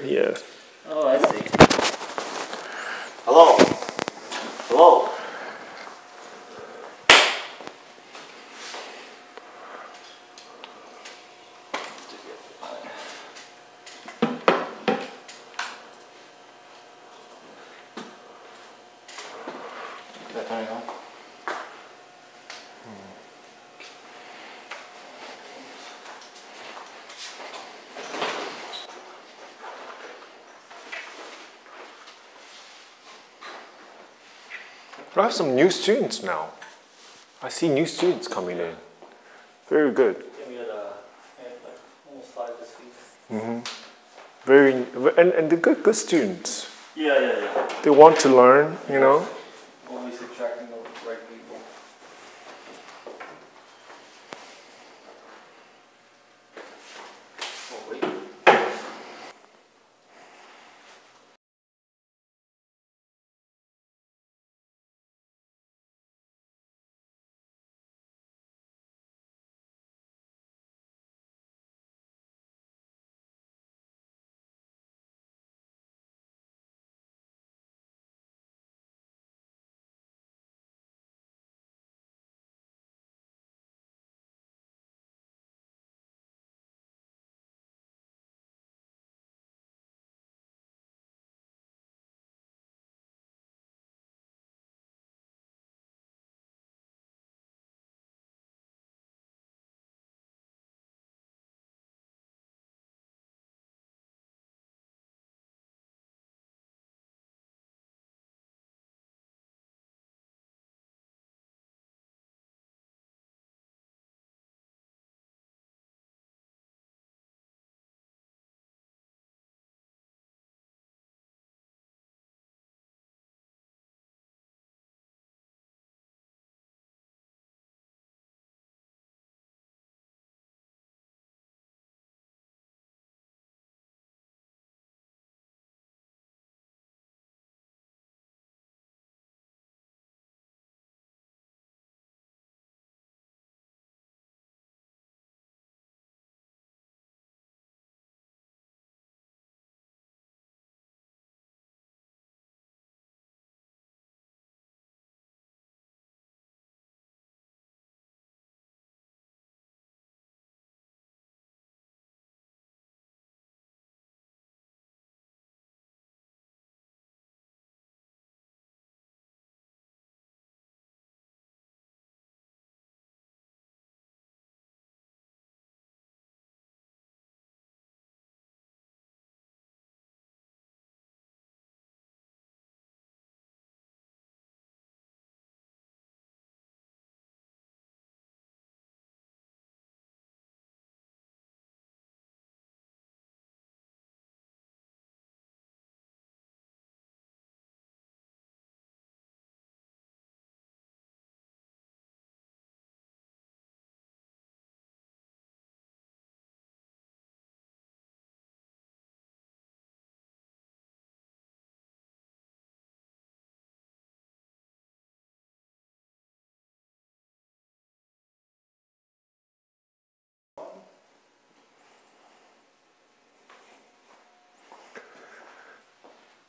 Yeah. Oh, I see. Hello. Hello. Is that turning on? I have some new students now. I see new students coming in. Very good. Yeah, we had like almost 5 this week. And they're good students. Yeah. They want to learn, you know. Always attracting the right people. Oh, wait.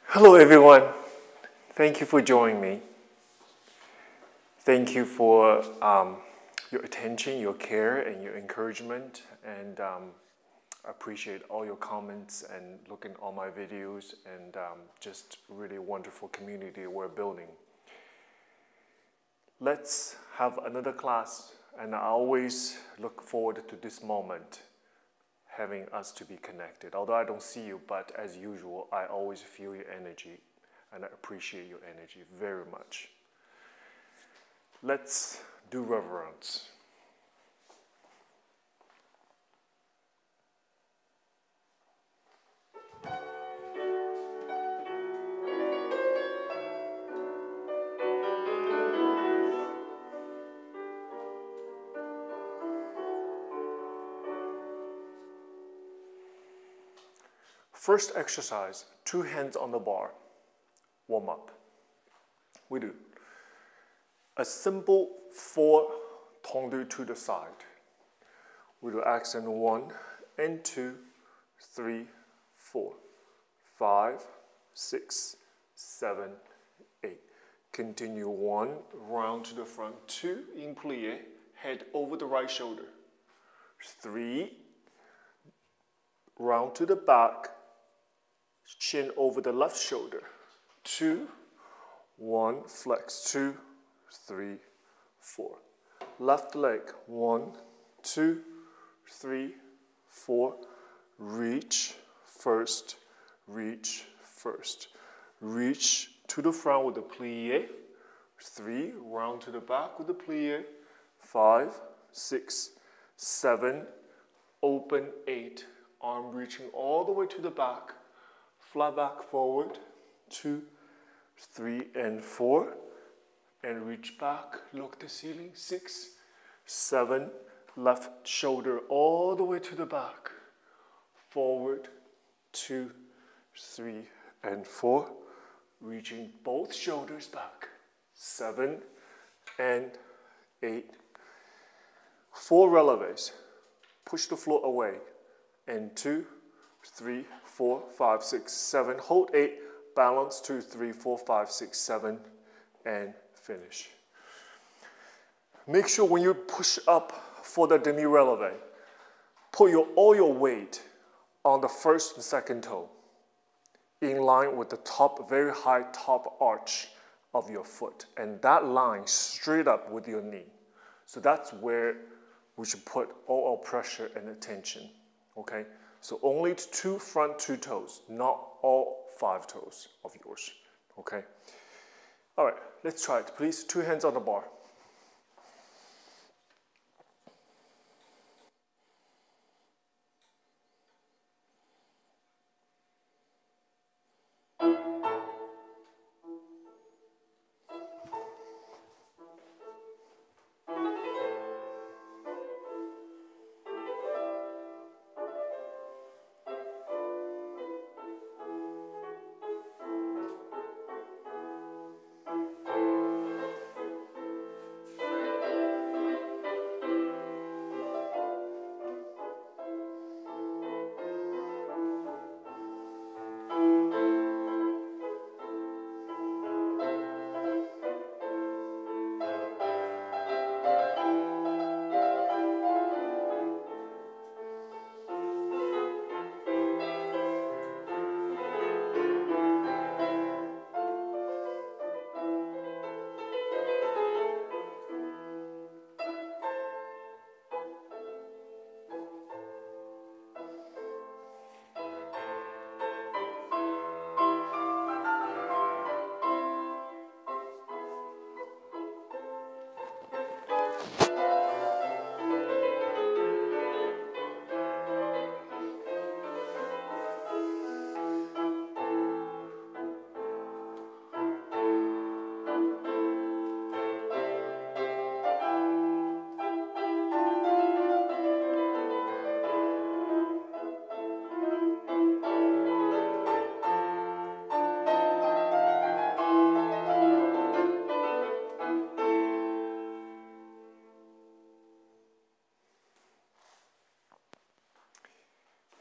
Hello everyone. Thank you for joining me. Thank you for your attention, your care, and your encouragement. And I appreciate all your comments and looking at all my videos and just really wonderful community we're building. Let's have another class, and I always look forward to this moment, having us to be connected. Although I don't see you, but as usual, I always feel your energy, and I appreciate your energy very much. Let's do reverence. First exercise, 2 hands on the bar, warm up. We do a simple 4 tendu to the side. We do accent 1 and 2, 3, 4. 5, 6, 7, 8. Continue 1, round to the front, 2, in plie, head over the right shoulder. 3, round to the back, chin over the left shoulder. 2, 1, flex, 2, 3, 4. Left leg, 1, 2, 3, 4. Reach first, reach first. Reach to the front with the plie. 3, round to the back with the plie. 5, 6, 7, open 8. Arm reaching all the way to the back. Flat back forward. 2, 3, and 4. And reach back, look at the ceiling. 6, 7, left shoulder all the way to the back. Forward, 2, 3, and 4. Reaching both shoulders back. 7 and 8. 4 releves. Push the floor away. And 2, 3, 4, 5, 6, 7. Hold 8. Balance 2, 3, 4, 5, 6, 7. And finish. Make sure when you push up for the demi-releve, put all your weight on the first and second toe, in line with the top, very high top arch of your foot. And that line straight up with your knee. So that's where we should put all our pressure and attention, okay? So only 2 front 2 toes, not all 5 toes of yours, okay? All right, let's try it, please. 2 hands on the bar.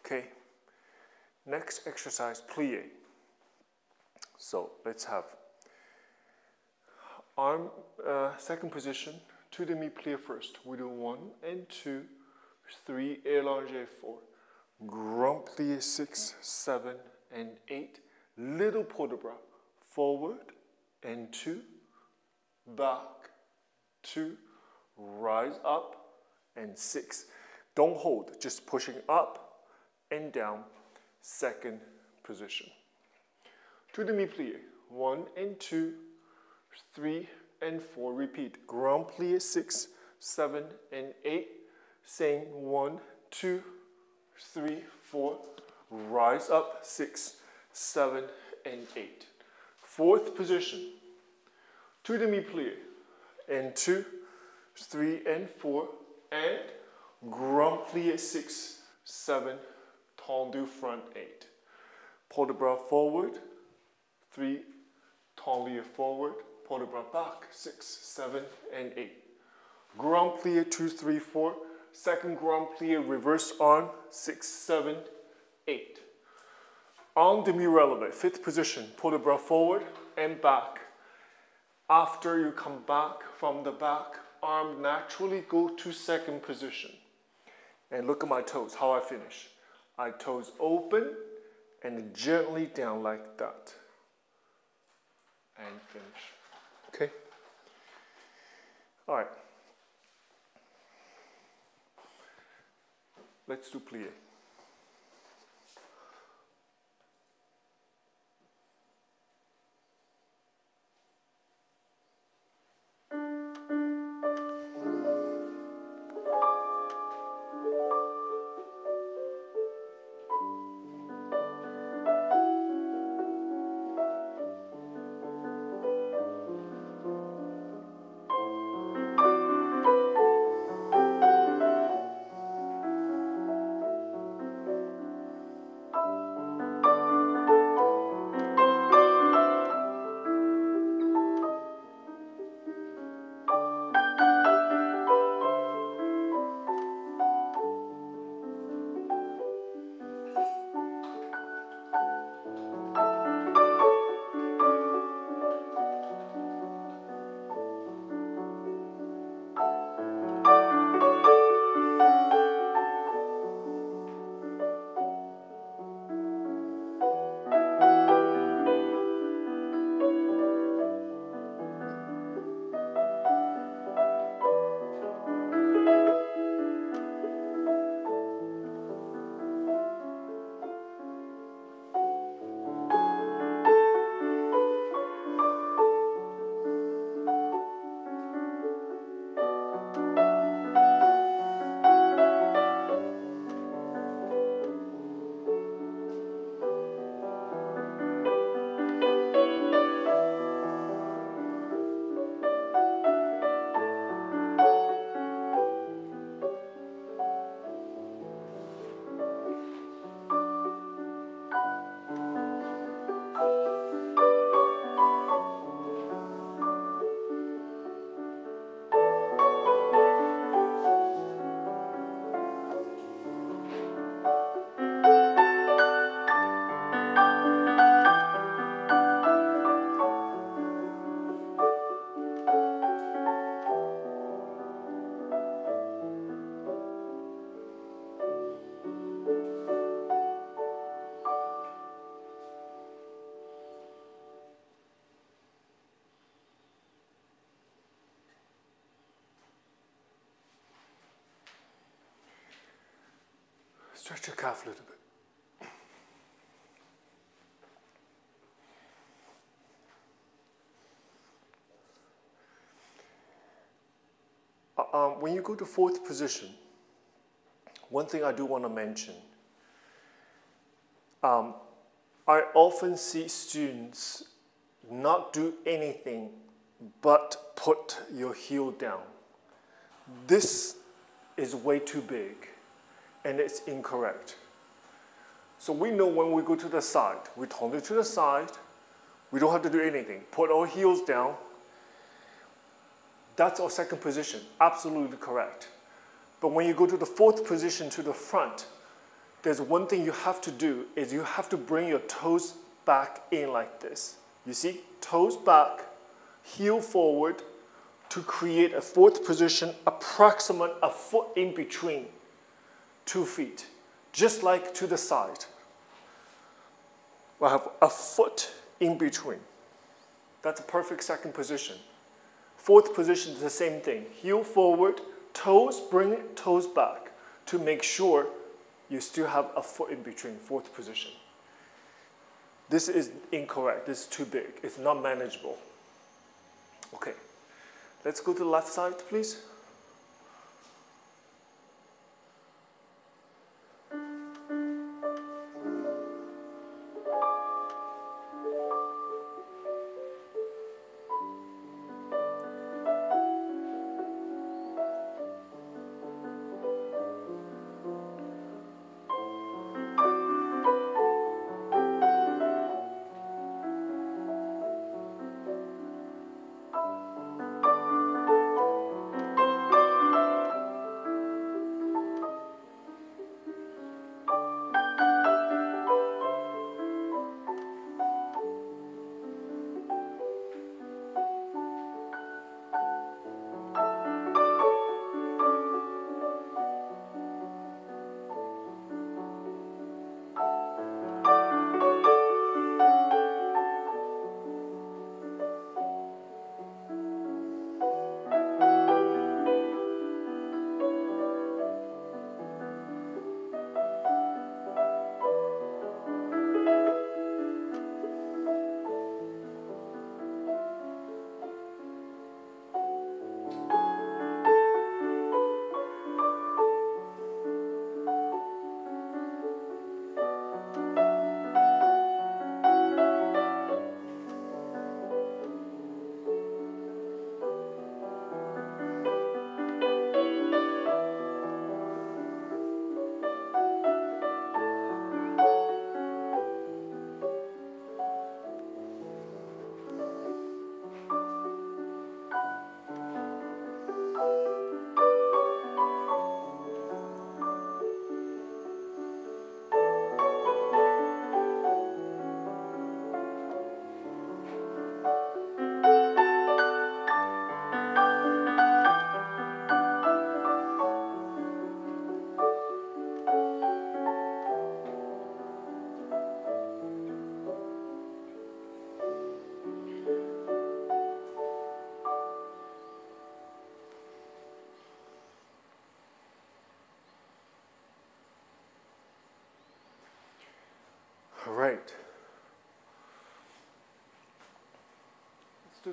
Okay, next exercise, plie. So let's have arm, second position, 2 demi-plie first. We do 1 and 2, 3, allongé 4. Grand plie 6, 7, and 8. Little port de bras, forward and 2, back, 2, rise up, and 6. Don't hold, just pushing up and down, second position. 2 demi-plie, 1 and 2, 3 and 4, repeat. Grand plie 6, 7, and 8, same 1, 2, 3, 4, rise up, 6, 7, and 8. Fourth position, 2 demi-plie, and 2, 3, and 4, and grand plie 6, 7, tendu front 8. Port de bras forward, 3, tendu forward, port de bras back, 6, 7, and 8. Grand plie 2, 3, 4. Second grand plie reverse arm, 6, 7, 8. On demi-releve, fifth position, pull the breath forward and back. After you come back from the back, arm naturally go to second position. And look at my toes, how I finish. My toes open and gently down like that. And finish. Okay? All right. Let's do plie. Stretch your calf a little bit. When you go to fourth position, one thing I do want to mention, I often see students not do anything but put your heel down. This is way too big and it's incorrect. So we know when we go to the side, we turn it to the side, we don't have to do anything. Put our heels down. That's our second position, absolutely correct. But when you go to the fourth position to the front, there's one thing you have to do is you have to bring your toes back in like this. You see, toes back, heel forward to create a fourth position, approximate a foot in between 2 feet, just like to the side. We'll have a foot in between. That's a perfect second position. Fourth position is the same thing. Heel forward, toes, bring toes back to make sure you still have a foot in between, fourth position. This is incorrect. This is too big. It's not manageable. Okay, let's go to the left side, please.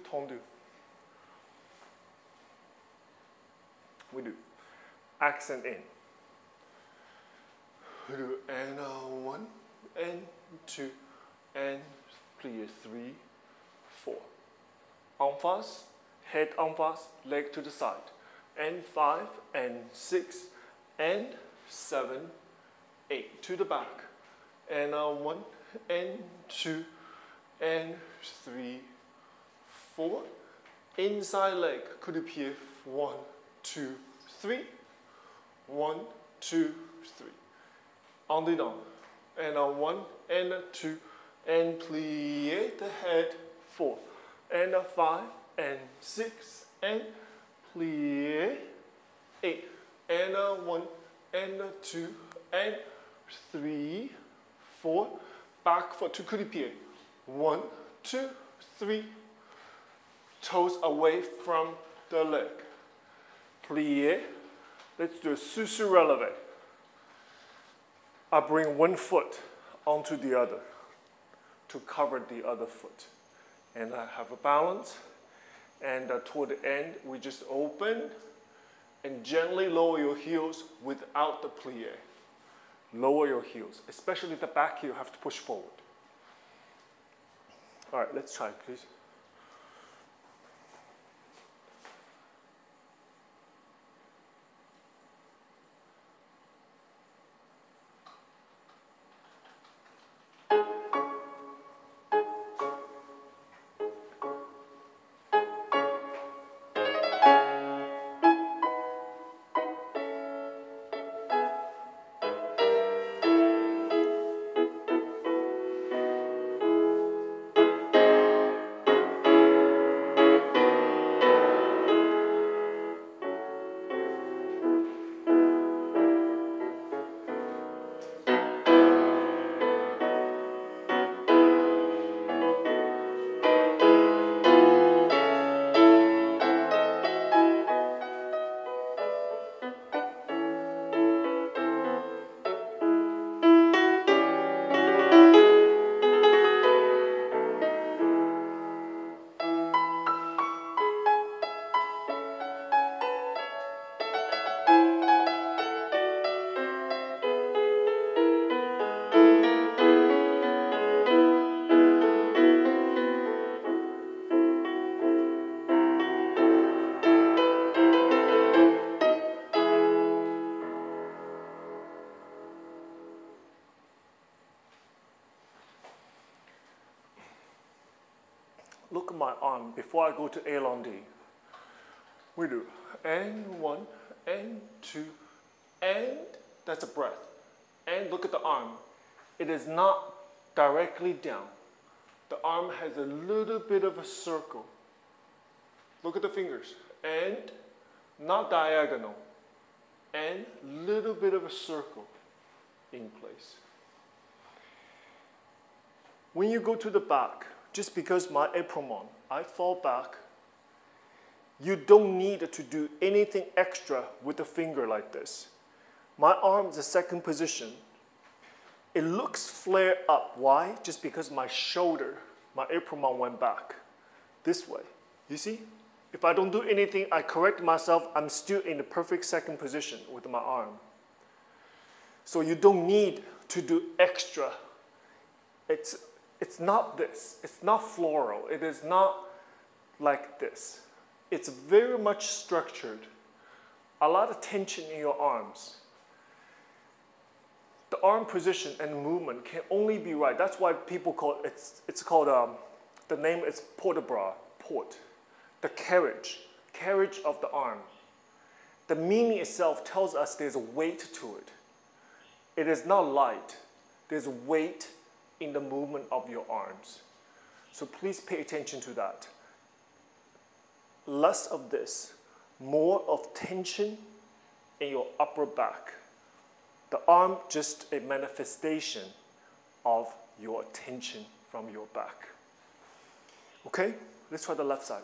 tendu. We do accent in. We do and 1 and 2 and plie 3, 4. En face, head en face, leg to the side. And 5 and 6 and 7, 8 to the back. And 1 and 2 and 3, 4. Inside leg, coup de pied, 1, 2, 3. 1, 2, 3. On the down. And 1 and 2 and plie the head, 4. And 5 and 6 and plie 8. And 1 and 2 and 3, 4. Back foot to coup de pied. 1, 2, 3. Toes away from the leg. Plie. Let's do a sous releve. I bring one foot onto the other to cover the other foot. And I have a balance. And toward the end, we just open and gently lower your heels without the plie. Lower your heels, especially the back heel, have to push forward. All right, let's try, please. Look at my arm before I go to élan D. We do and 1 and 2 and that's a breath. And look at the arm. It is not directly down. The arm has a little bit of a circle. Look at the fingers. And not diagonal. And little bit of a circle in place. When you go to the back, just because my épaulement, I fall back, you don't need to do anything extra with the finger like this. My arm is the second position. It looks flare up. Why? Just because my shoulder, my épaulement went back this way. You see? If I don't do anything, I correct myself, I'm still in the perfect second position with my arm. So you don't need to do extra. It's not this. It's not floral. It is not like this. It's very much structured. A lot of tension in your arms. The arm position and movement can only be right. That's why people call it, it's called, the name is port-de-bras, port. The carriage of the arm. The meaning itself tells us there's a weight to it. It is not light. There's weight in the movement of your arms. So please pay attention to that. Less of this, more of tension in your upper back. The arm just a manifestation of your tension from your back. Okay, let's try the left side.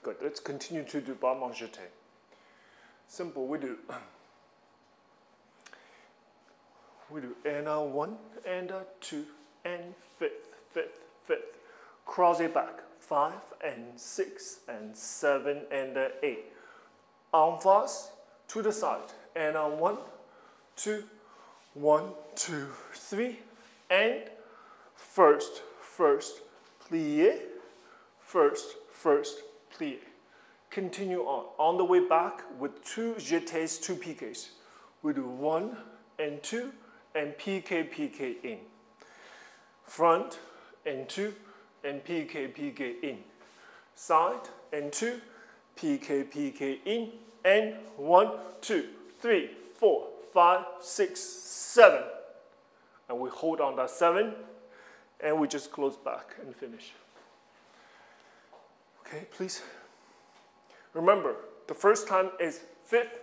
Good. Let's continue to do bas main jeté. Simple. We do and a 1 and a 2 and fifth. Cross it back. 5 and 6 and 7 and 8. En face to the side. And a 1, 2, 1, 2, 3. And first, plié. First, plié. Continue on the way back with 2 jetés, 2 piqués. We do 1 and 2 and piqué in. Front and 2 and piqué in. Side and 2, piqué in. And 1, 2, 3, 4, 5, 6, 7. And we hold on that 7 and we just close back and finish. Okay, please. Remember, the first time is fifth.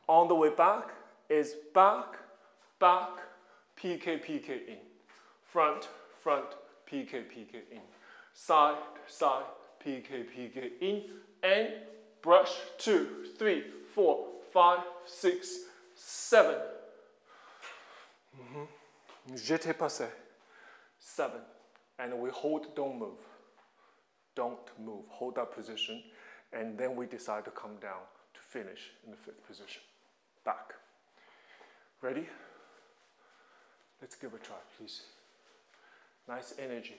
On the way back is back, piqué in. Front, piqué in. Side, piqué in. And brush 2, 3, 4, 5, 6, 7. Jeté passé. 7. And we hold, don't move. Don't move. Hold that position. And then we decide to come down to finish in the 5th position. Back. Ready? Let's give a try, please. Nice energy.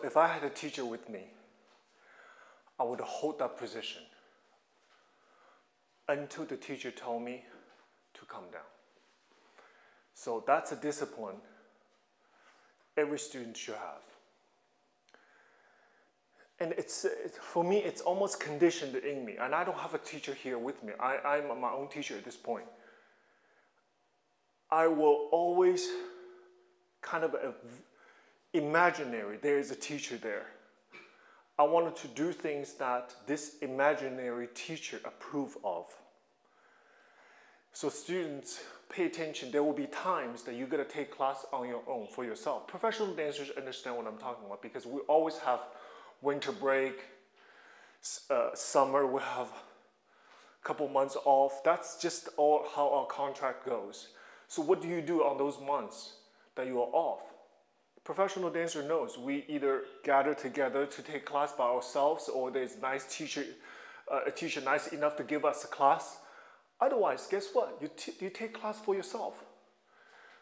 If I had a teacher with me, I would hold that position until the teacher told me to come down. So that's a discipline every student should have. And for me, it's almost conditioned in me. And I don't have a teacher here with me. I'm my own teacher at this point. I will always kind of imaginary, there is a teacher there. I wanted to do things that this imaginary teacher approve of. So students, pay attention. There will be times that you're going to take class on your own for yourself. Professional dancers understand what I'm talking about because we always have winter break, summer, we have a couple months off. That's just all how our contract goes. So what do you do on those months that you are off? Professional dancer knows we either gather together to take class by ourselves or there's a nice teacher, a teacher nice enough to give us a class. Otherwise, guess what? You take class for yourself.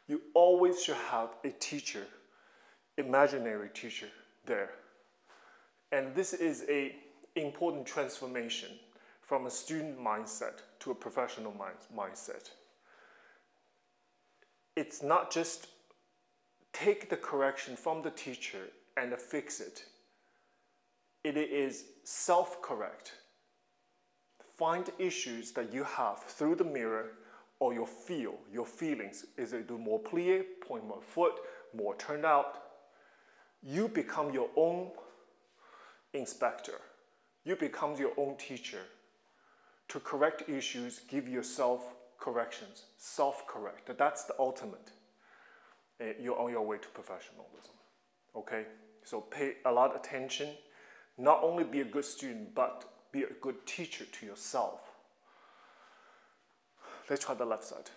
You always should have a teacher, imaginary teacher there. And this is an important transformation from a student mindset to a professional mindset. It's not just take the correction from the teacher and fix it. It is self-correct. Find issues that you have through the mirror or your feelings. Is it do more plie, point more foot, more turned out? You become your own inspector. You become your own teacher. To correct issues, give yourself corrections. Self-correct. That's the ultimate. You're on your way to professionalism. Okay? So pay a lot of attention. Not only be a good student, but be a good teacher to yourself. Let's try the left side.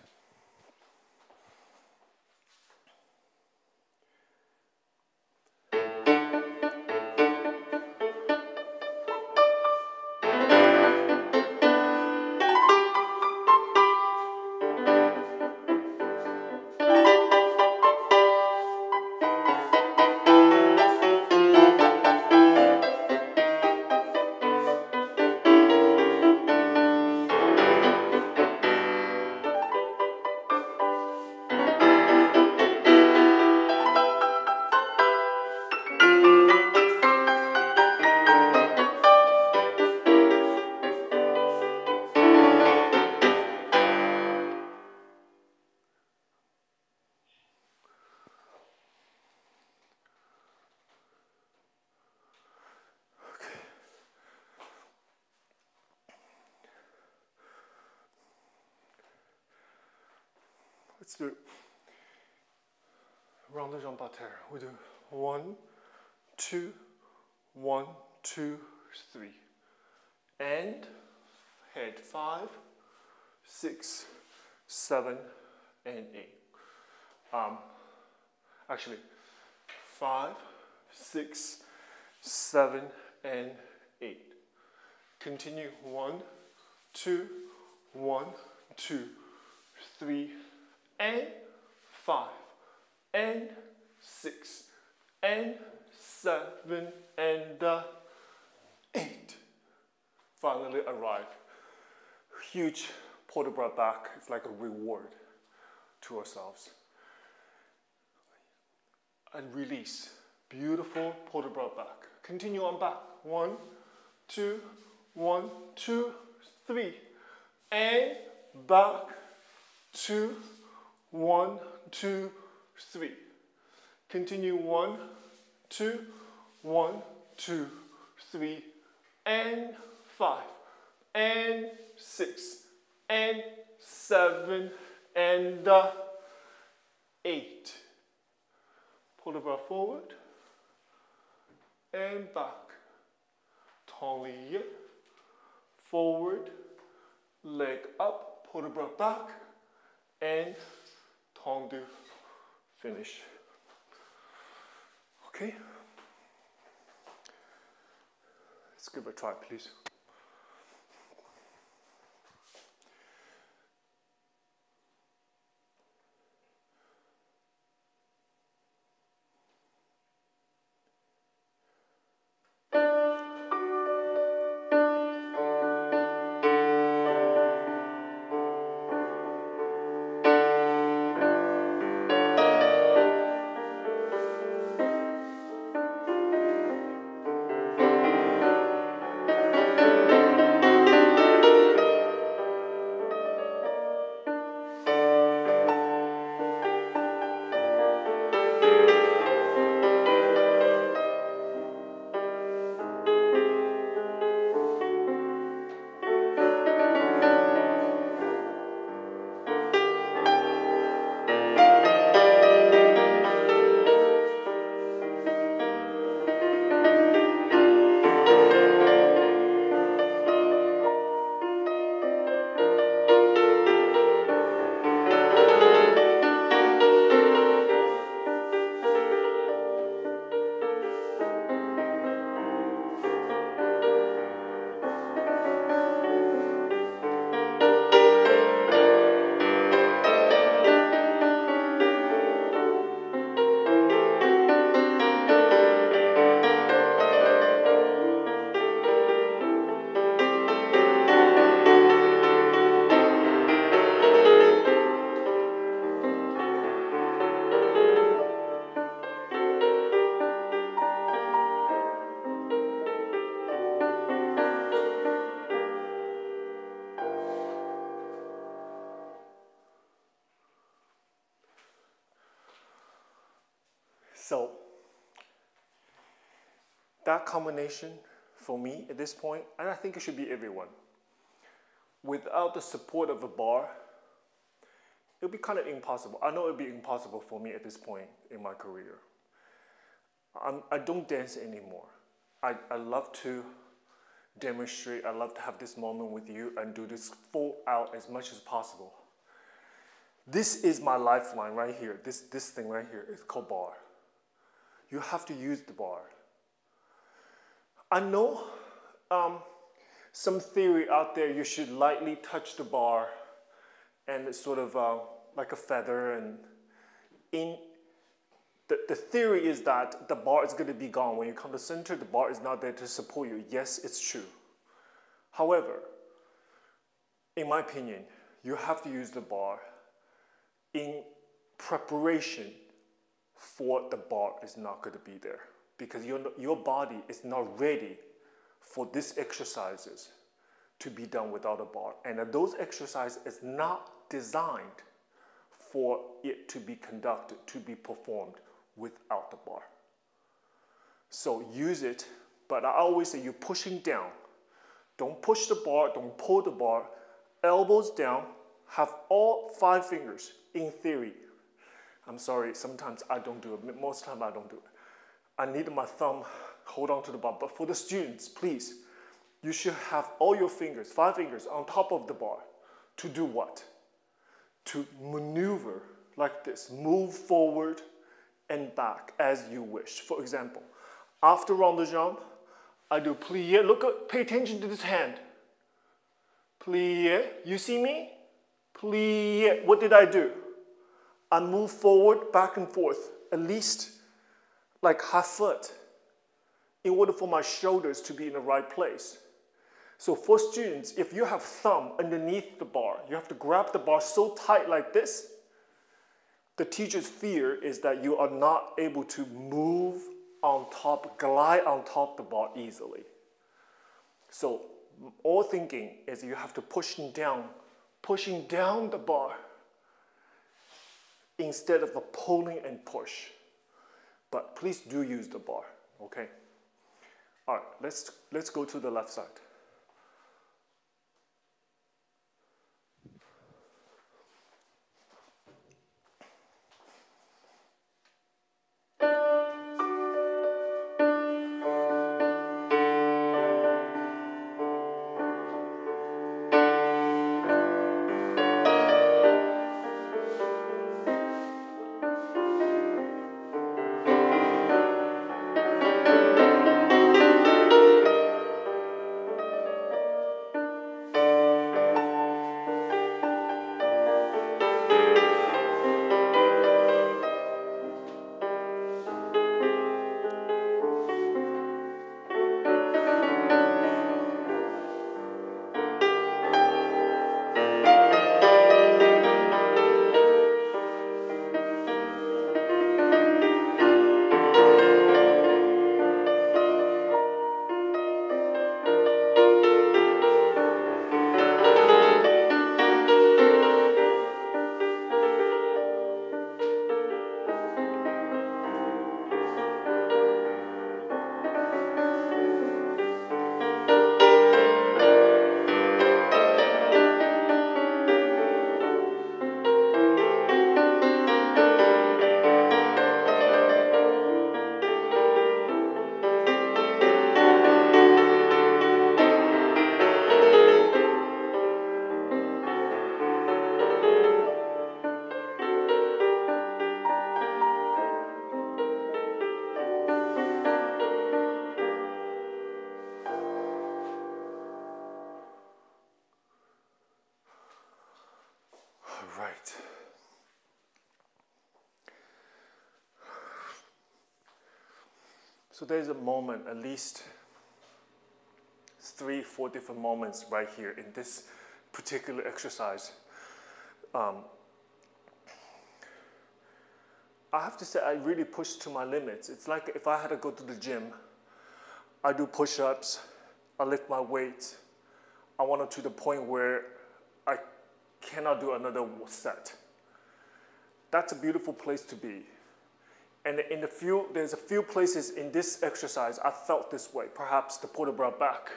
Let's do it. Round the jambes par terre. We do 1, 2, 1, 2, 3. And head 5, 6, 7, and 8. Actually, 5, 6, 7, and 8. Continue 1, 2, 1, 2, 3, and 5, and 6, and 7, and 8. Finally arrive. Huge port de bras back. It's like a reward to ourselves. And release. Beautiful port de bras back. Continue on back. 1, 2, 1, 2, 3. And back. 2, 1, 2, 3. Continue 1, 2, 1, 2, 3, and 5, and 6, and 7, and 8. Pull the bras forward and back. Tendu, forward, leg up, pull the bras back, and tendu, finish. Okay? Let's give it a try, please. So that combination for me at this point, and I think it should be everyone, without the support of a bar, it would be kind of impossible. I know it would be impossible for me at this point in my career. I don't dance anymore. I love to demonstrate. I love to have this moment with you and do this full out as much as possible. This is my lifeline right here. This thing right here is called bar. You have to use the bar. I know some theory out there you should lightly touch the bar and it's sort of like a feather, and the theory is that the bar is going to be gone. When you come to center, the bar is not there to support you. Yes, it's true. However, in my opinion, you have to use the bar in preparation for the bar is not going to be there, because your body is not ready for these exercises to be done without a bar. And those exercises is not designed for it to be conducted, to be performed without the bar. So use it, but I always say you're pushing down. Don't push the bar, don't pull the bar. Elbows down, have all 5 fingers in theory. I'm sorry, sometimes I don't do it. Most of the time I don't do it. I need my thumb hold on to the bar. But for the students, please, you should have all your fingers, 5 fingers on top of the bar. To do what? To maneuver like this. Move forward and back as you wish. For example, after rond de jambe, I do plié. Pay attention to this hand. Plié. You see me? Plié. What did I do? I move forward, back and forth, at least like half foot, in order for my shoulders to be in the right place. So for students, if you have thumb underneath the bar, you have to grab the bar so tight like this. The teacher's fear is that you are not able to move on top, glide on top of the bar easily. So all thinking is you have to pushing down the bar instead of pulling and push. But please do use the bar, okay? All right, let's go to the left side. Right. So there's a moment, at least 3-4 different moments right here in this particular exercise. I have to say I really push to my limits. It's like if I had to go to the gym, I do push-ups, I lift my weights. I want it to the point where I cannot do another set. That's a beautiful place to be. And there's a few places in this exercise I felt this way, perhaps the port de bras back.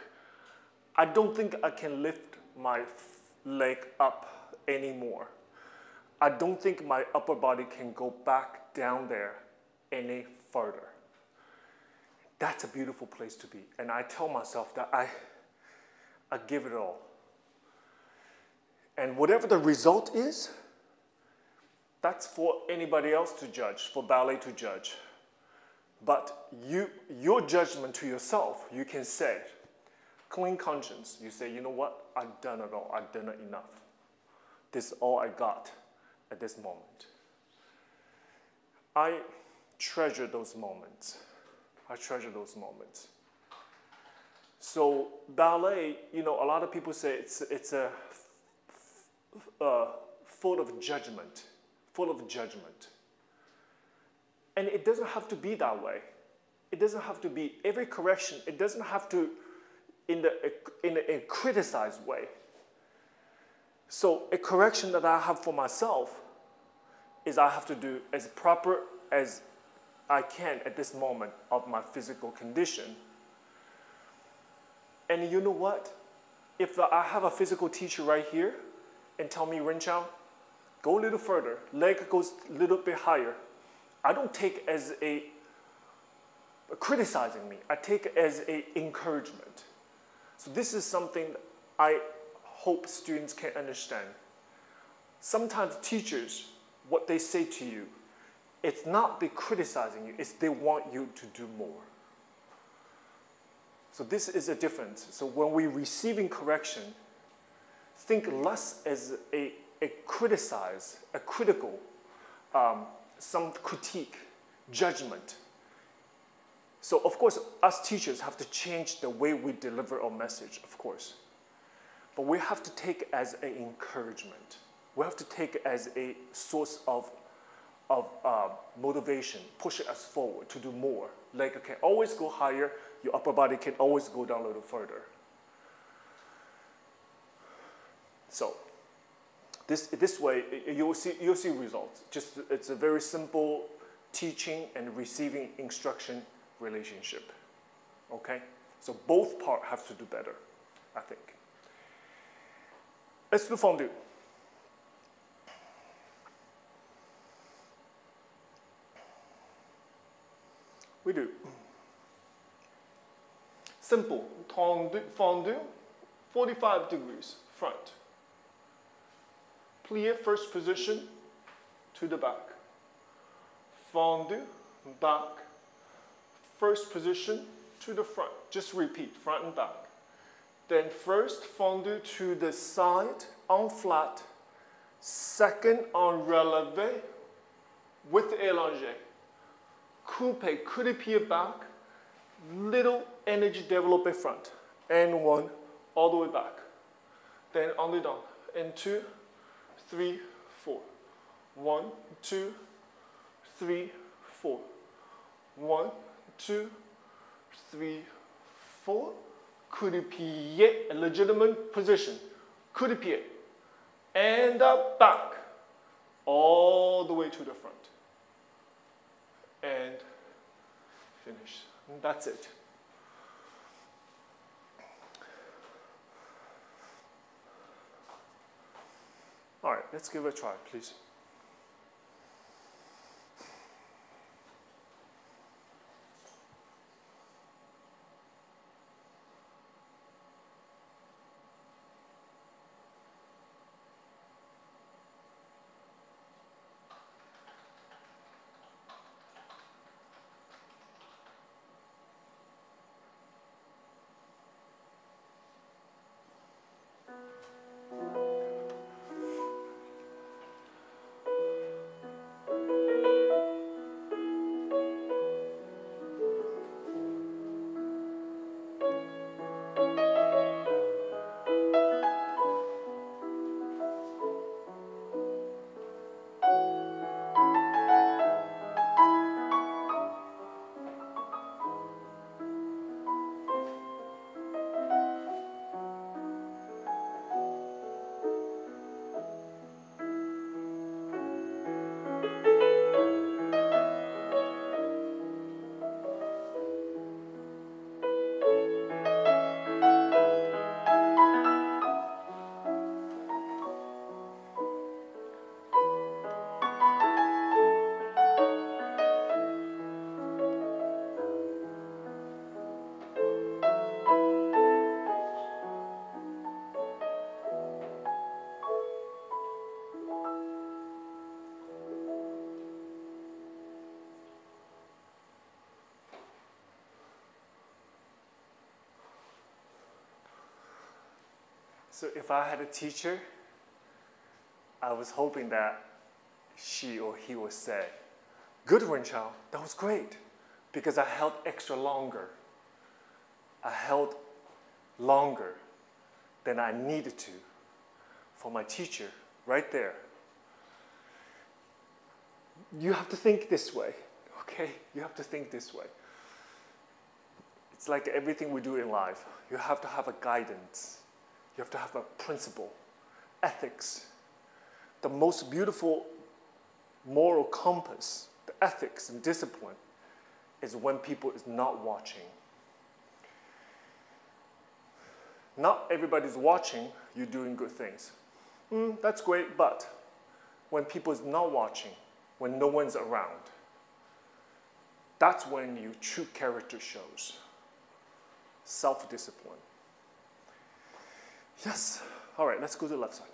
I don't think I can lift my leg up anymore. I don't think my upper body can go back down there any further. That's a beautiful place to be. And I tell myself that I give it all. And whatever the result is, that's for anybody else to judge, for ballet to judge. But your judgment to yourself, you can say, clean conscience, you say, you know what, I've done it all, I've done it enough. This is all I got at this moment. I treasure those moments. I treasure those moments. So ballet, you know, a lot of people say it's a full of judgment. Full of judgment. And it doesn't have to be that way. It doesn't have to be every correction. It doesn't have to in a criticized way. So a correction that I have for myself is I have to do as proper as I can at this moment of my physical condition. And you know what? If I have a physical teacher right here and tell me, Renqiang, go a little further, leg goes a little bit higher. I don't take as a criticizing me. I take it as a encouragement. So this is something I hope students can understand. Sometimes teachers, what they say to you, it's not they criticizing you, it's they want you to do more. So this is a difference. So when we're receiving correction, think less as a criticize, a critical, some critique, judgment. So of course, us teachers have to change the way we deliver our message, of course. But we have to take it as an encouragement. We have to take it as a source of motivation, pushing us forward to do more. Leg can always go higher, your upper body can always go down a little further. So this way, you'll see results. Just it's a very simple teaching and receiving instruction relationship. Okay? So both parts have to do better, I think. Let's do fondue. We do. Simple. Fondue, 45 degrees, front. Plie, first position, to the back. Fondue, back. First position, to the front. Just repeat, front and back. Then first fondue to the side, on flat. Second on relevé, with élongé. Coupe, coup de pied back. Little energy developé front. And one, all the way back. Then on the down. And 2, 3, 4. 1, 2, 3, 4. 1, 2, 3, 4. Coup de pied, a legitimate position. Coup de pied. And up, back. All the way to the front. And finish. And that's it. All right, let's give it a try, please. So if I had a teacher, I was hoping that she or he would say, "Good, Renchao, that was great," because I held extra longer. I held longer than I needed to for my teacher right there. You have to think this way, okay? You have to think this way. It's like everything we do in life. You have to have a guidance. You have to have a principle, ethics. The most beautiful moral compass, the ethics and discipline, is when people is not watching. Not everybody's watching you doing good things. That's great, but when people is not watching, when no one's around. That's when your true character shows. Self-discipline. Yes. All right, let's go to the left side.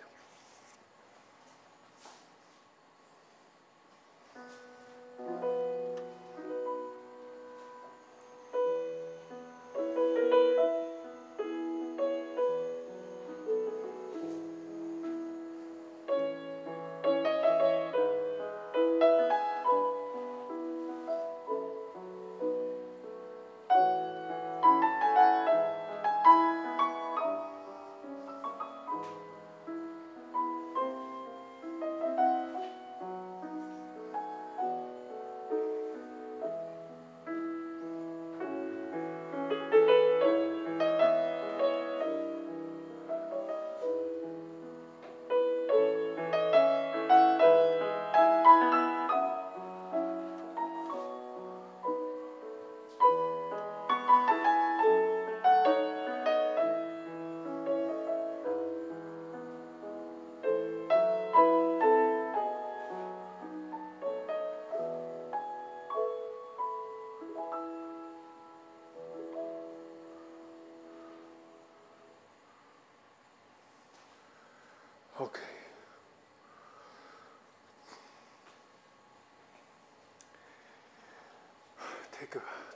Okay.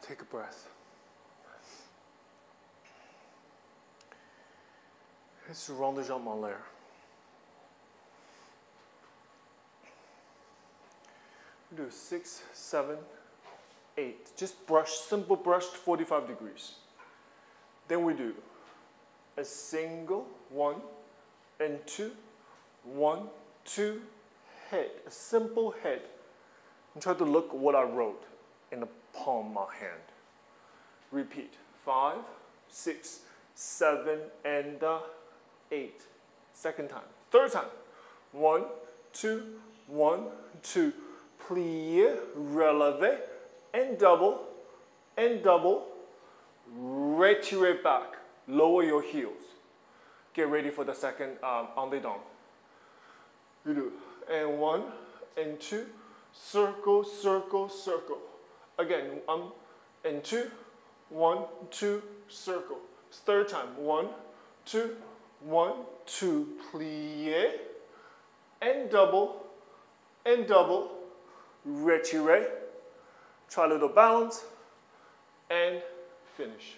Take a breath. It's rond de jambe en l'air. Do 6, 7, 8. Just brush, simple brush, 45 degrees. Then we do a single, 1 and 2, 1, 2, head, a simple head. And try to look what I wrote in the palm of my hand. Repeat, 5, 6, 7, and 8. Second time. Third time. 1, 2, 1, 2. Plié, relevé, and double, retirez back. Lower your heels. Get ready for the second en dedans. You do. And 1, and 2, circle, circle, circle. Again, and 2, 1, 2, circle. Third time, 1, 2, 1, 2, plié, and double, retirez. Try a little balance, and finish.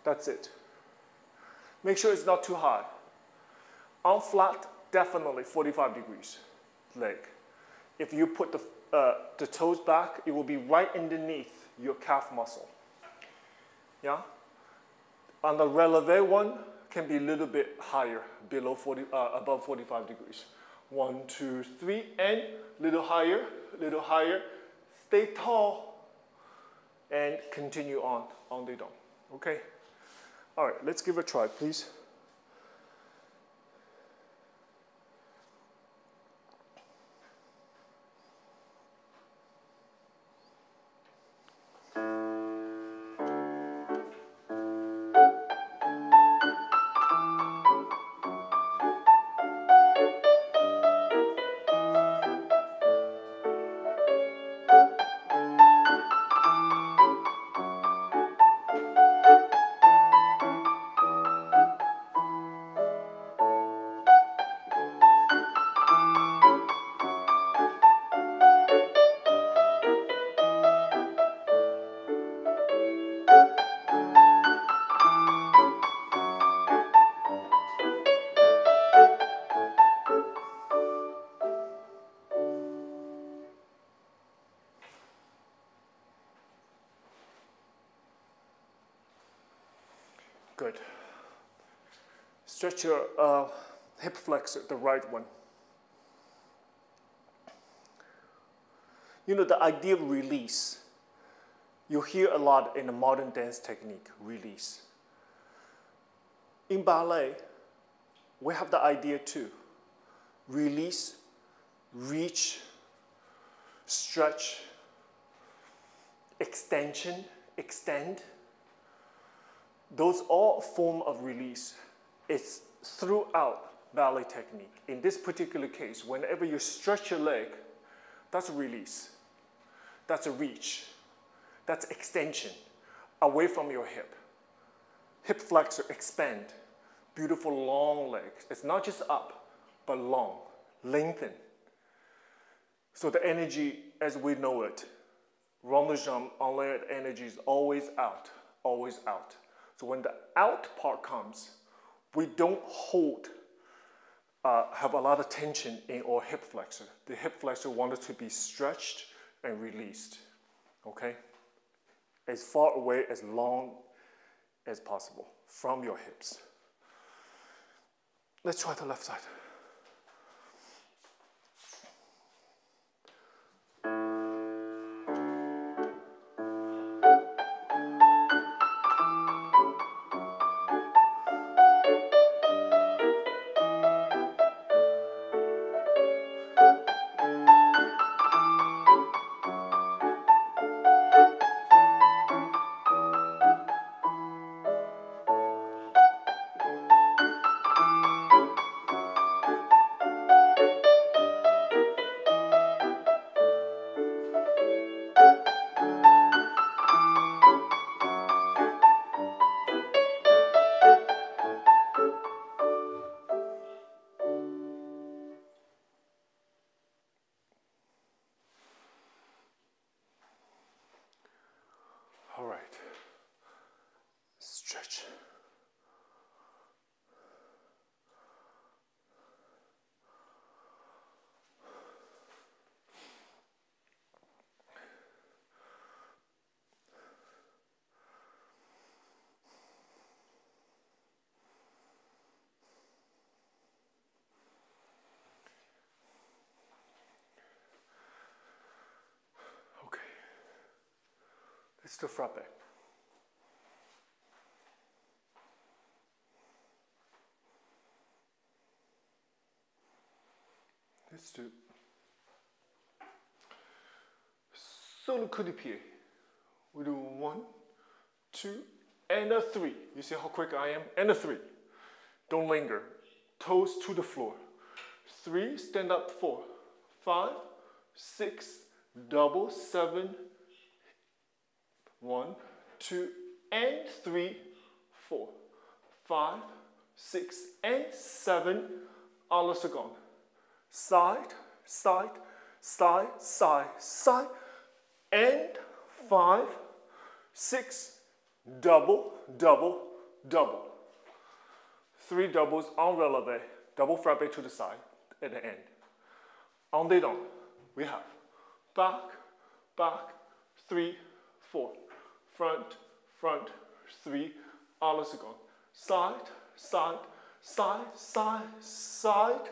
That's it. Make sure it's not too hard. On flat, definitely 45 degrees leg. If you put the toes back, it will be right underneath your calf muscle. Yeah? On the relevé one, can be a little bit higher, above 45 degrees. 1, 2, 3, and little higher, stay tall, and continue on dedans. Okay? All right, let's give it a try, please. Good. Stretch your hip flexor, the right one. You know, the idea of release, you hear a lot in the modern dance technique, release. In ballet, we have the idea too. Release, reach, stretch, extension, extend. Those all form of release. It's throughout ballet technique. In this particular case, whenever you stretch your leg, that's a release. That's a reach. That's extension away from your hip. Hip flexor, expand. Beautiful long legs. It's not just up, but long, lengthen. So the energy as we know it, rond de jambe, unlayered energy is always out, always out. So when the out part comes, we don't hold, have a lot of tension in our hip flexor. The hip flexor wanted to be stretched and released, okay? As far away, as long as possible from your hips. Let's try the left side. All right, stretch. Okay, let's do frappe. Let's do sur le coup de pied. We do 1, 2, and a 3. You see how quick I am? And a 3. Don't linger. Toes to the floor. 3, stand up, 4, 5, 6, double, 7, 1, 2, and 3, 4, 5, 6, and 7, à la seconde. Side, side, side, side, side, and 5, 6, double, double, double. 3 doubles en relevé, double frappe to the side at the end. En dedans, we have back, back, 3, 4, front, front, 3, à la seconde. Side, side, side, side, side,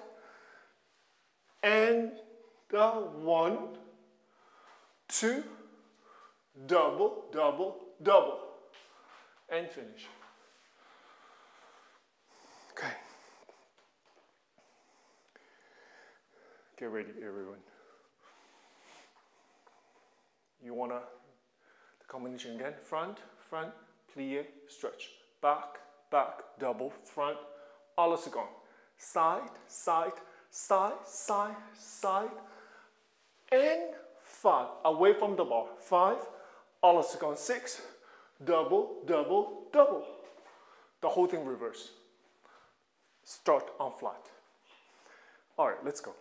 and 1, 2, double, double, double, and finish. Okay. Get ready, everyone. You wanna the combination again? Front, front, plie, stretch. Back, back, double, front, à la seconde. Side, side, side, side, side, and 5, away from the bar. 5, à la seconde, 6, double, double, double. The whole thing reverse. Start on flat. All right, let's go.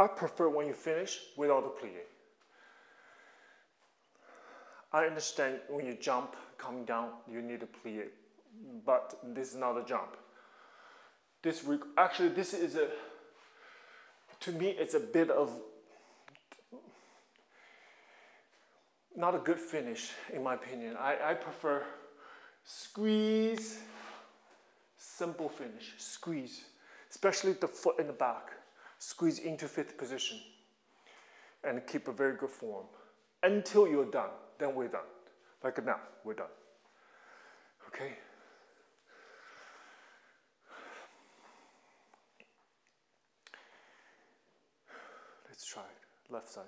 I prefer when you finish without the plie. I understand when you jump, coming down, you need to plie, but this is not a jump. Actually, this is to me, it's a bit of, not a good finish, in my opinion. I prefer squeeze, simple finish, squeeze, especially the foot in the back, squeeze into 5th position, and keep a very good form until you're done. Then we're done. Like now, we're done. Okay? Let's try it. Left side.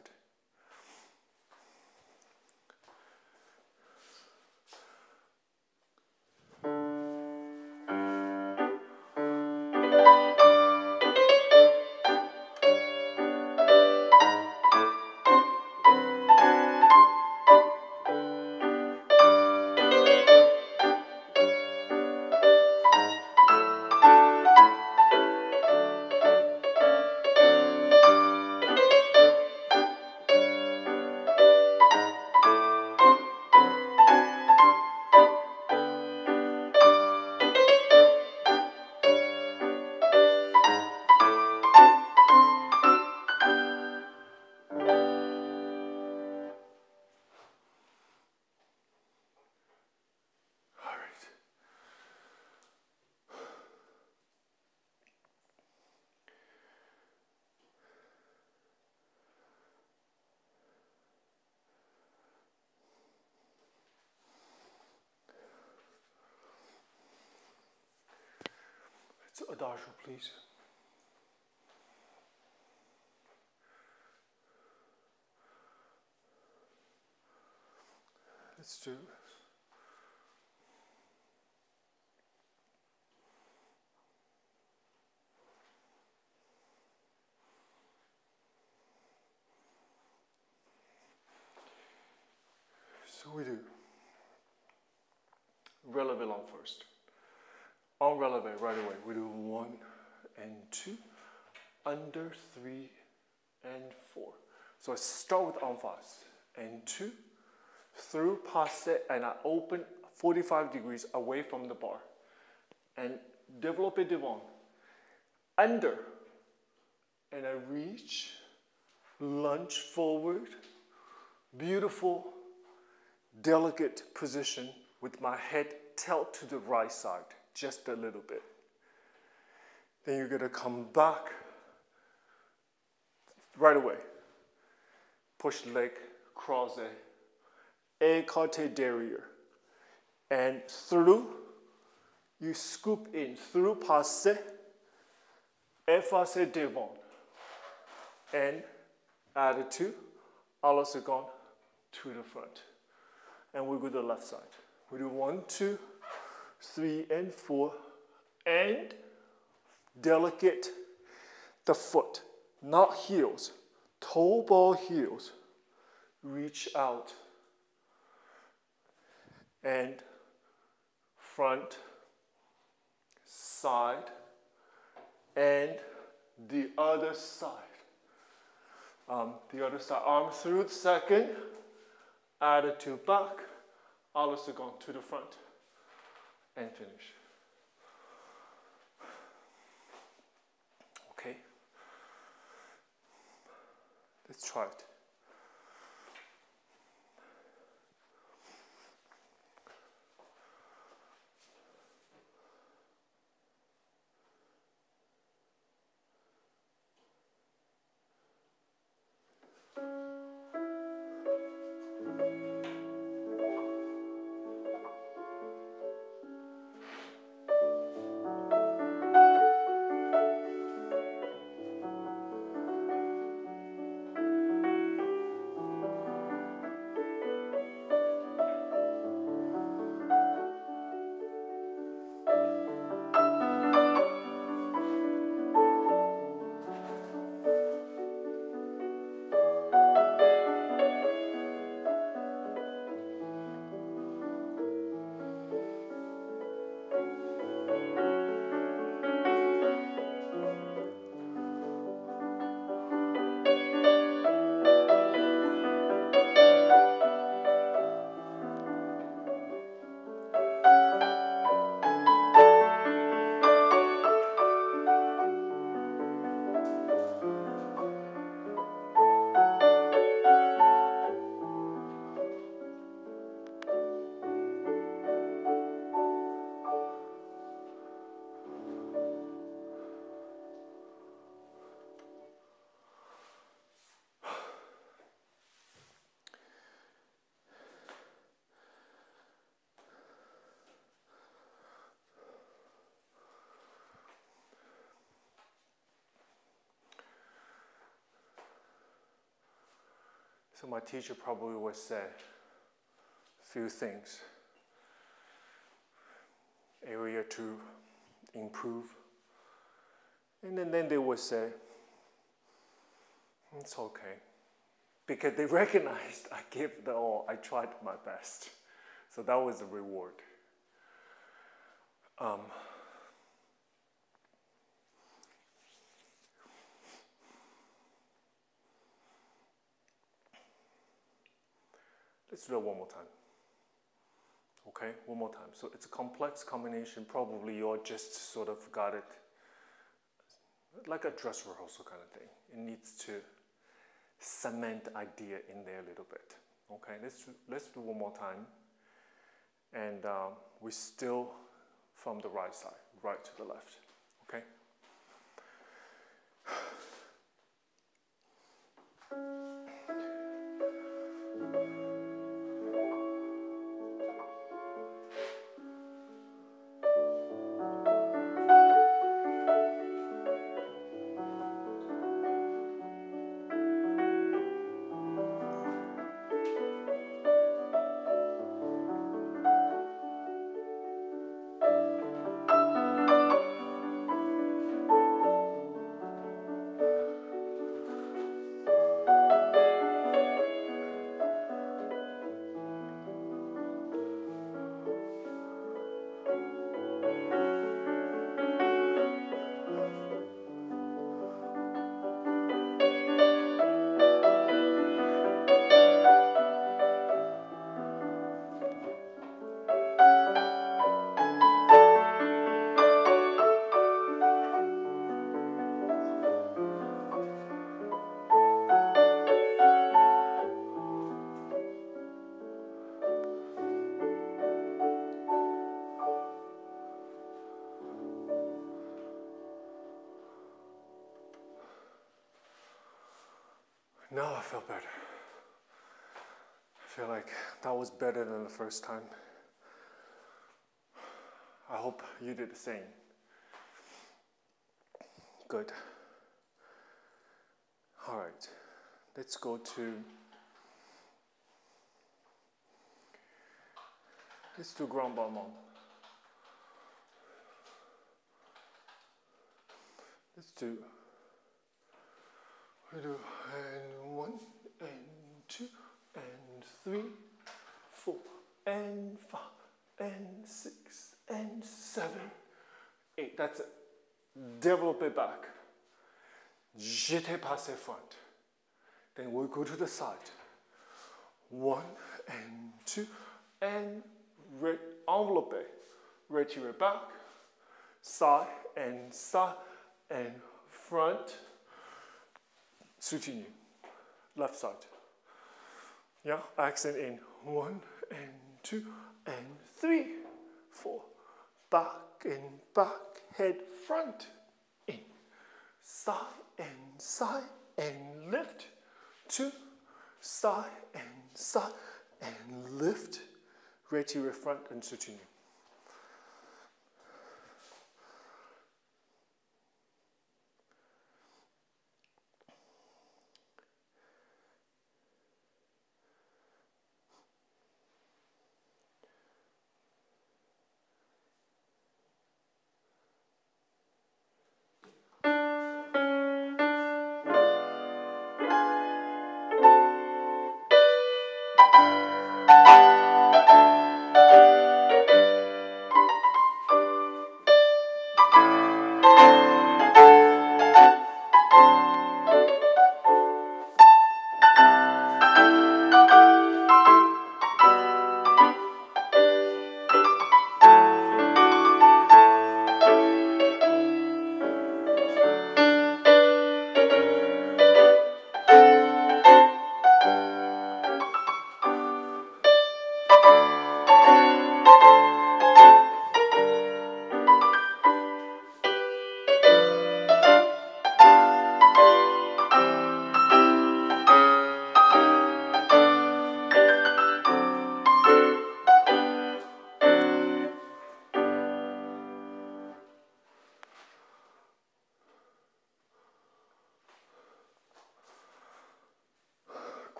Adagio, please. Let's do. So we do releve long first. On releve right away, we do 1 and 2, under 3 and 4. So I start with en face and 2, through passe, and I open 45 degrees away from the bar, and développé devant, under, and I reach, lunge forward, beautiful, delicate position with my head tilt to the right side. Just a little bit. Then you're going to come back right away. Push leg, croisé, écarté derrière. And through, you scoop in through passé, effacé devant. And attitude, à la seconde, to the front. And we go to the left side. We do 1, 2, 3 and 4, and delicate the foot, not heels, toe ball heels, reach out, and front, side, and the other side. Arm through the second, attitude back, à la seconde to the front. And finish. Okay? Let's try it. So my teacher probably would say a few things. Area to improve. And then they would say, it's okay. Because they recognized I gave it all, I tried my best. So that was the reward. Let's do it one more time. Okay, one more time. So it's a complex combination. Probably you all just sort of got it like a dress rehearsal kind of thing. It needs to cement idea in there a little bit. Okay, let's do one more time. And we still from the right side, right to the left. Okay. Now I feel better. I feel like that was better than the first time. I hope you did the same. Good. All right, let's go to, let's do grand balmain. Let's do, we do and 1 and 2 and 3, 4 and 5 and 6 and 7, 8. That's it. Develop back. Jeté passé front. Then we'll go to the side. 1 and 2 and envelope. Retirez back. Side and front. Soutenu. Left side. Yeah, accent in 1 and 2 and 3, 4. Back and back, head front, in. Side and lift. 2, side and lift. Retirez front and soutenu.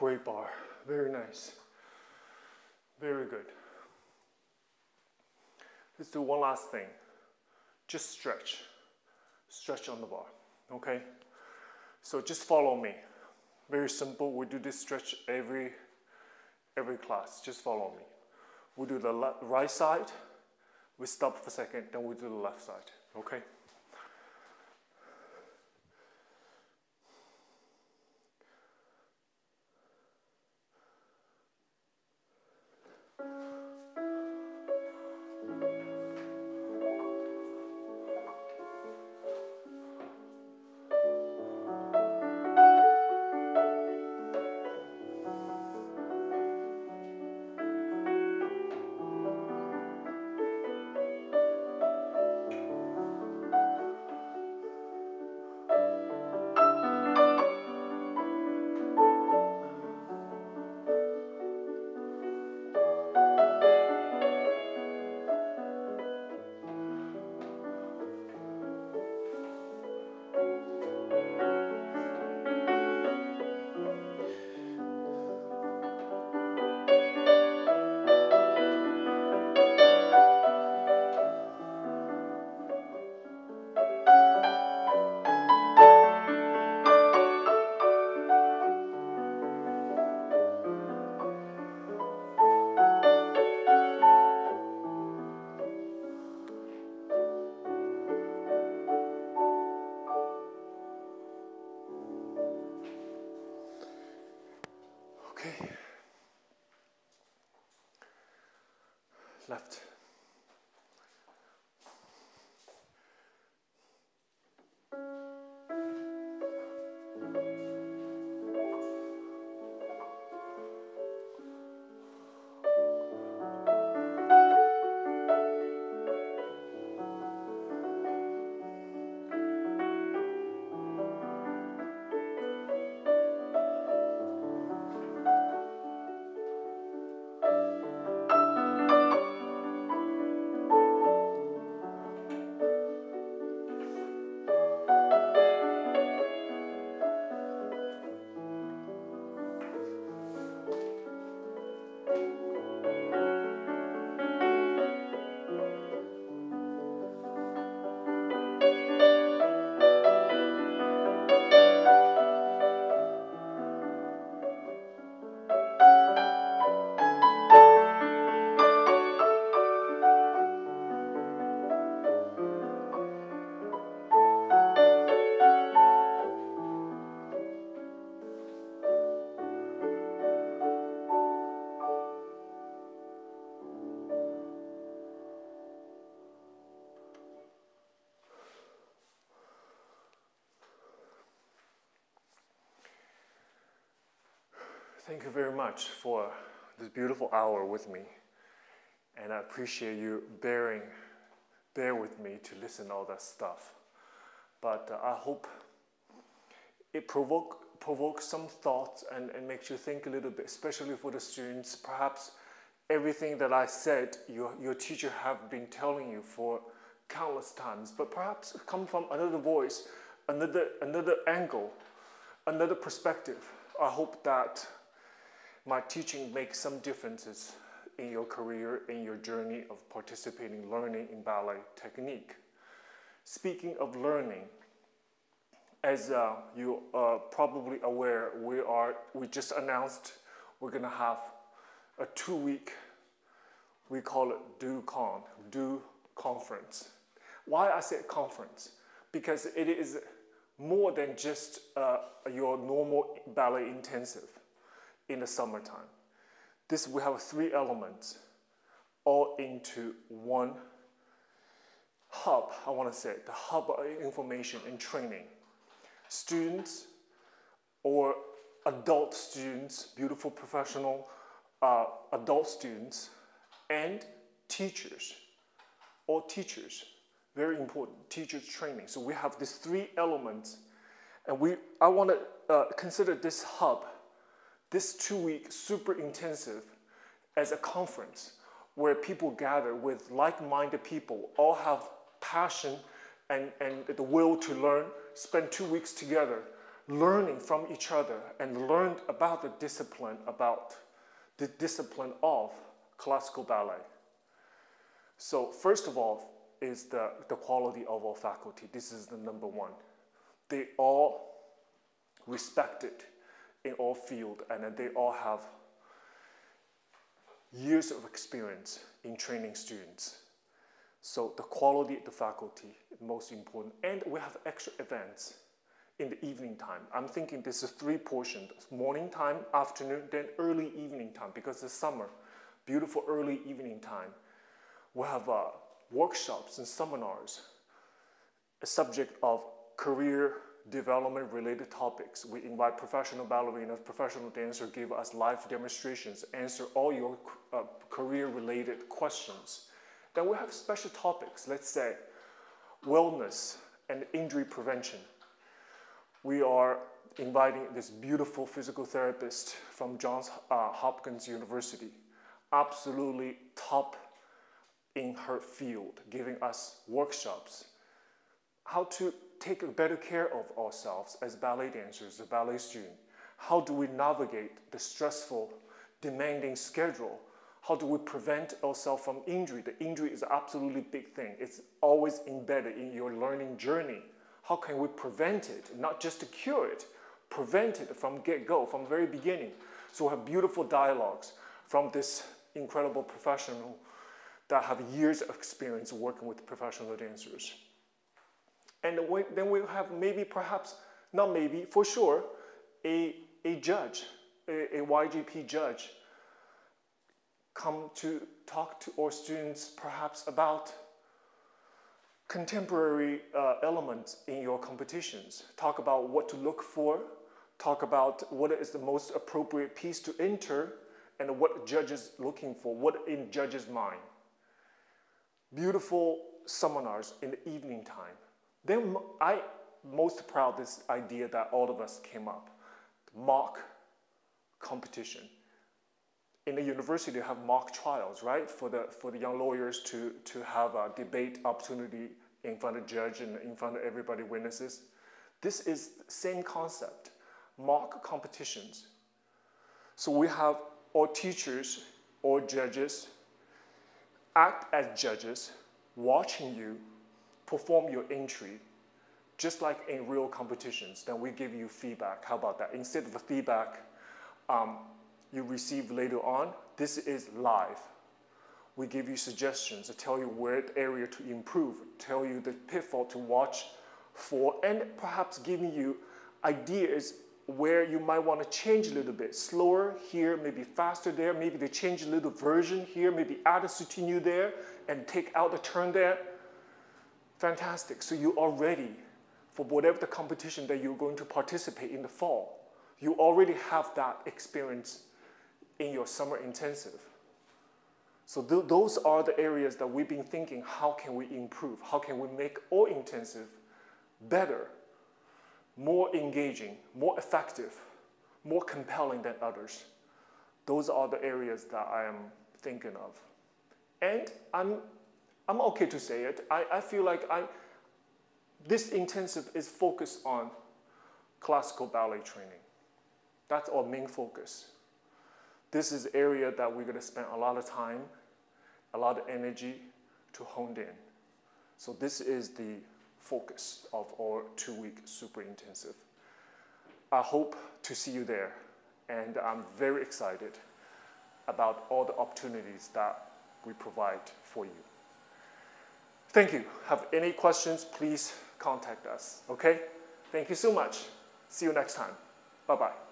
Great bar. Very nice. Very good. Let's do one last thing. Just stretch. Stretch on the bar. Okay? So just follow me. Very simple. We do this stretch every class. Just follow me. We do the right side. We stop for a second. Then we do the left side. Okay? Okay. Left. Thank you very much for this beautiful hour with me, and I appreciate you bear with me to listen to all that stuff. But I hope it provokes some thoughts and makes you think a little bit, especially for the students. Perhaps everything that I said, your teacher have been telling you for countless times, but perhaps come from another voice, another angle, another perspective. I hope that my teaching makes some differences in your career, in your journey of participating, learning in ballet technique. Speaking of learning, as you are probably aware, we just announced we're gonna have a 2-week, we call it Do Conference. Why I say conference? Because it is more than just your normal ballet intensive in the summertime. We have 3 elements all into one hub, I want to say, the hub of information and training. Students or adult students, beautiful professional adult students, and teachers, all teachers, very important, teachers training. So we have these 3 elements, and I want to consider this hub, this 2-week super intensive, as a conference where people gather with like-minded people, all have passion and the will to learn, spend 2 weeks together, learning from each other and learned about the discipline of classical ballet. So first of all is the quality of our faculty. This is the number one. They all respected in all field, and they all have years of experience in training students. So the quality of the faculty is most important. And we have extra events in the evening time. I'm thinking this is 3 portions: morning time, afternoon, then early evening time, because it's summer. Beautiful early evening time. We have workshops and seminars, a subject of career development related topics. We invite professional ballerinas, professional dancers, give us live demonstrations, answer all your career related questions. Then we have special topics, let's say wellness and injury prevention. We are inviting this beautiful physical therapist from Johns Hopkins University, absolutely top in her field, giving us workshops, how to take better care of ourselves as ballet dancers, a ballet student. How do we navigate the stressful, demanding schedule? How do we prevent ourselves from injury? The injury is an absolutely big thing. It's always embedded in your learning journey. How can we prevent it? Not just to cure it, prevent it from get-go, from the very beginning. So we have beautiful dialogues from this incredible professional that have years of experience working with professional dancers. And then we have maybe, perhaps, not maybe, for sure, a judge, a YGP judge, come to talk to our students perhaps about contemporary elements in your competitions. Talk about what to look for, talk about what is the most appropriate piece to enter, and what judges looking for, what in judges' mind. Beautiful seminars in the evening time. Then I most proud of this idea that all of us came up, mock competition. In the university, they have mock trials, right? For the young lawyers to have a debate opportunity in front of judge and in front of everybody witnesses. This is the same concept, mock competitions. So we have our teachers or judges act as judges, watching you perform your entry, just like in real competitions. Then we give you feedback. How about that? Instead of the feedback you receive later on, this is live. We give you suggestions to tell you where area to improve, tell you the pitfall to watch for, and perhaps giving you ideas where you might want to change a little bit. Slower here, maybe faster there, maybe they change a little version here, maybe add a soutenu there and take out the turn there. Fantastic. So you are ready for whatever the competition that you're going to participate in the fall. You already have that experience in your summer intensive. So those are the areas that we've been thinking, how can we improve? How can we make our intensive better, more engaging, more effective, more compelling than others? Those are the areas that I am thinking of. And I'm okay to say it. I feel like this intensive is focused on classical ballet training. That's our main focus. This is an area that we're going to spend a lot of time, a lot of energy to hone in. So this is the focus of our 2-week super intensive. I hope to see you there, and I'm very excited about all the opportunities that we provide for you. Thank you. Have any questions, please contact us, okay? Thank you so much. See you next time. Bye-bye.